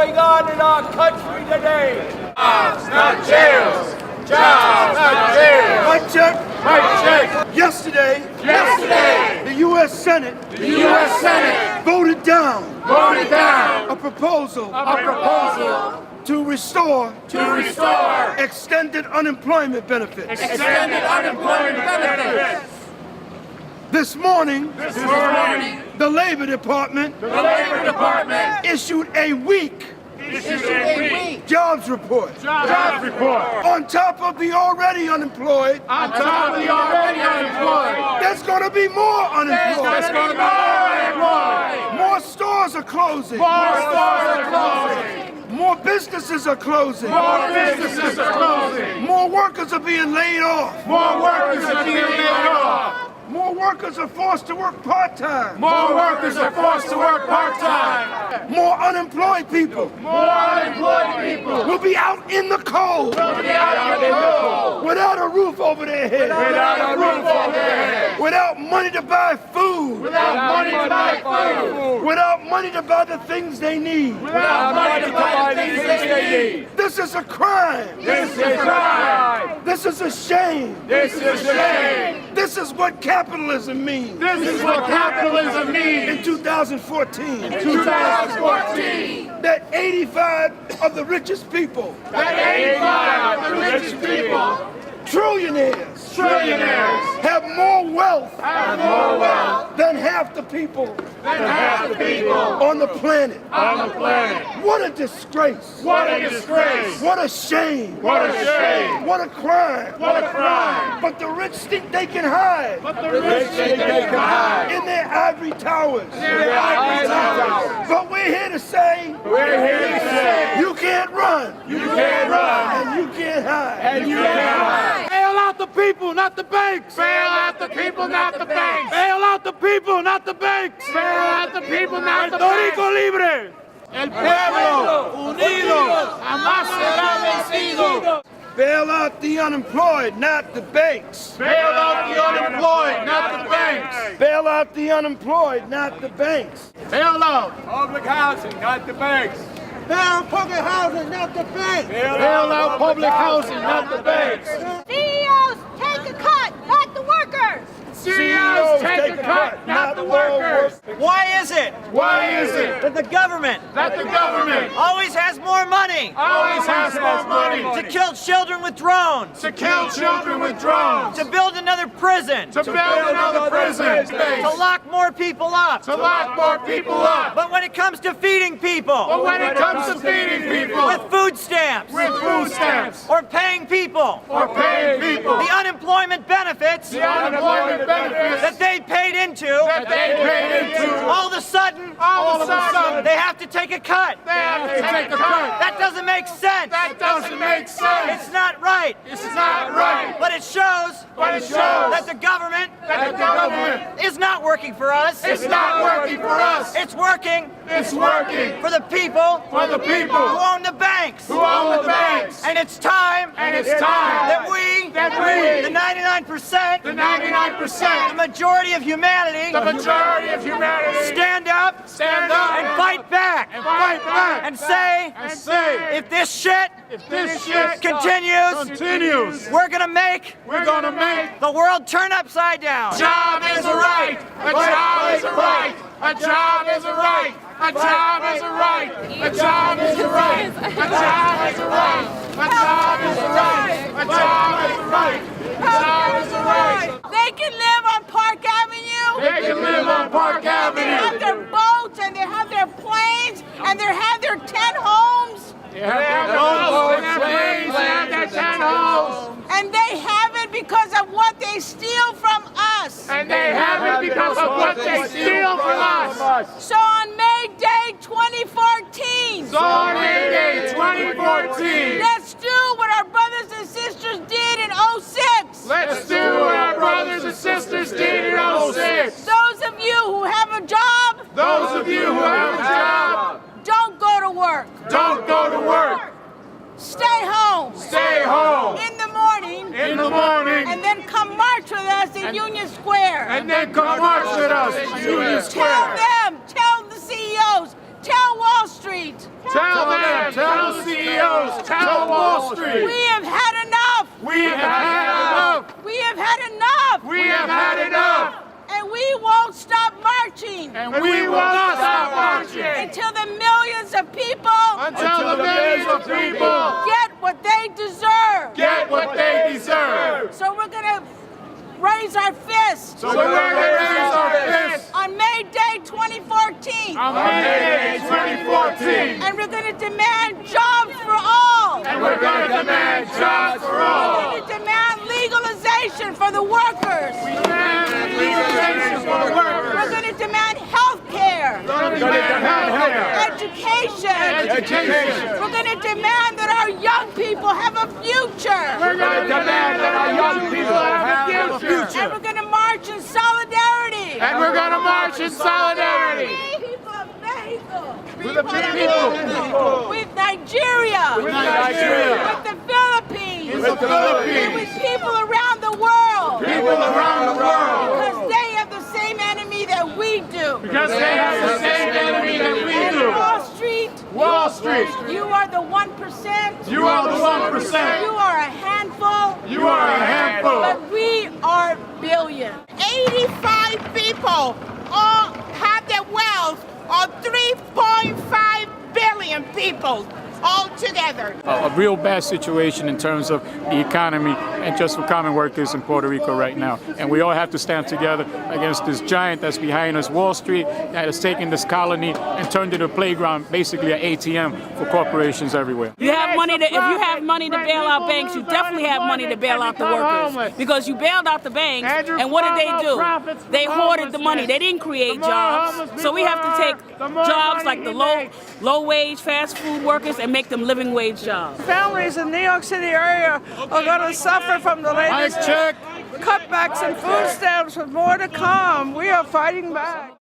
going on in our country today. Jobs, not jails. Jobs, not jails. Mic check. Mic check. Yesterday, the U.S. Senate voted down a proposal to restore extended unemployment benefits. This morning, the Labor Department issued a weak jobs report. On top of the already unemployed, there's going to be more unemployed. More stores are closing. More businesses are closing. More workers are being laid off. More workers are forced to work part-time. More unemployed people will be out in the cold. Without a roof over their head. Without money to buy food. Without money to buy the things they need. This is a crime. This is a shame. This is what capitalism means. In 2014. That 85 of the richest people. Trillionaires have more wealth than half the people on the planet. What a disgrace. What a shame. What a crime. But the rich think they can hide in their ivory towers. But we're here to say you can't run. And you can't hide. Bail out the people, not the banks. Bail out the people, not the banks. Bail out the people, not the banks. Bail out the people, not the Puerto banks. Rico libre. El pueblo unido jamás será vencido. Bail out the unemployed, not the banks. Bail out the unemployed, not the banks. Bail out the unemployed, not the banks. Bail out. Public housing, not the banks. Bail out public housing, not the banks. Bail out public housing, not the banks. CEOs, take a cut, not the workers. CEOs take a cut, not the workers. Why is it Why is it that the government that the government always has more money always has more money to kill children with drones, to kill children with drones, to build another prison, to build another prison, to lock more people up? to lock more people up? But when it comes to feeding people But when it comes to feeding people with food stamps with food stamps or paying people or paying people the unemployment benefits the unemployment benefits that they paid into, that they paid into, all of a sudden they have to take a cut. they have to take a cut. That doesn't make sense. That doesn't make sense. It's not right. It's not right. But it shows that the government is not working for us. It's not working for us. It's working It's working for the people for the people who own the banks. who own the banks. And it's time that we, the 99%, the 99%, the majority of humanity, the majority of humanity, stand up and fight back and say, if this shit continues, we're gonna make the world turn upside down. job is a right. A job is a right. A job is a right. A job is a right. A job is a right. A job is a right. A job is a right. A job is a right. A job is a right. They can live on Park Avenue. They can live on Park They have Avenue. their boats and they have their planes and they have their 10 homes. They have their boats, they have their 10 homes. And they have it because of what they steal from us. And they have it because of what they steal from us. So on May Day 2014, So on May Day 2014, let's do what our brothers and sisters did in 06. let's do what our brothers and sisters did in 06. Those of you who have a job, Those of you who have a job, don't go to work. don't go to work. Stay home. Stay home In the morning. in the morning And then come march with us in Union Square. and then come march with us in Union Tell Square. them, tell the CEOs, tell Wall Street, Tell them Street. We have had enough. We have had enough. We have had enough. We have had enough. And we won't stop marching And we will not stop marching until the millions of people until the millions of people get what they deserve. get what they deserve. So we're going to raise our fists So we're going to raise our fists on May Day 2014. on May 2014. And we're going to demand jobs for all. And we're going to demand jobs for all. We're going to demand legalization for the workers. Demand legalization for the workers. We're going to demand health care, We're going to demand health education. education. We're going to demand that our young people have a future. We're going to demand that our young people have a future. And we're going to march in solidarity. And we're going to march in solidarity People of Mexico. with the people, With Nigeria. with Nigeria, With the Philippines. with the And Philippines, with people around the world. people around the world, Because they have the same enemy that we do. because they have the same enemy that we And do. Wall Street, Wall Street, you are the 1%. you are the 1%. You are a handful. You are a handful. But we are billions. 85 people all have their wealth of 3.5 billion people all together. A real bad situation in terms of the economy and just for common workers in Puerto Rico right now. And we all have to stand together against this giant that's behind us, Wall Street, that has taken this colony and turned it into a playground, basically an ATM for corporations everywhere. You have money to, if you have money to bail out banks, you definitely have money to bail out the workers. Because you bailed out the banks, and what did they do? They hoarded the money. They didn't create jobs. So we have to take jobs like the low-wage fast food workers and make them living wage jobs. Families in New York City area are going to suffer from the latest cutbacks in food stamps with more to come. We are fighting back.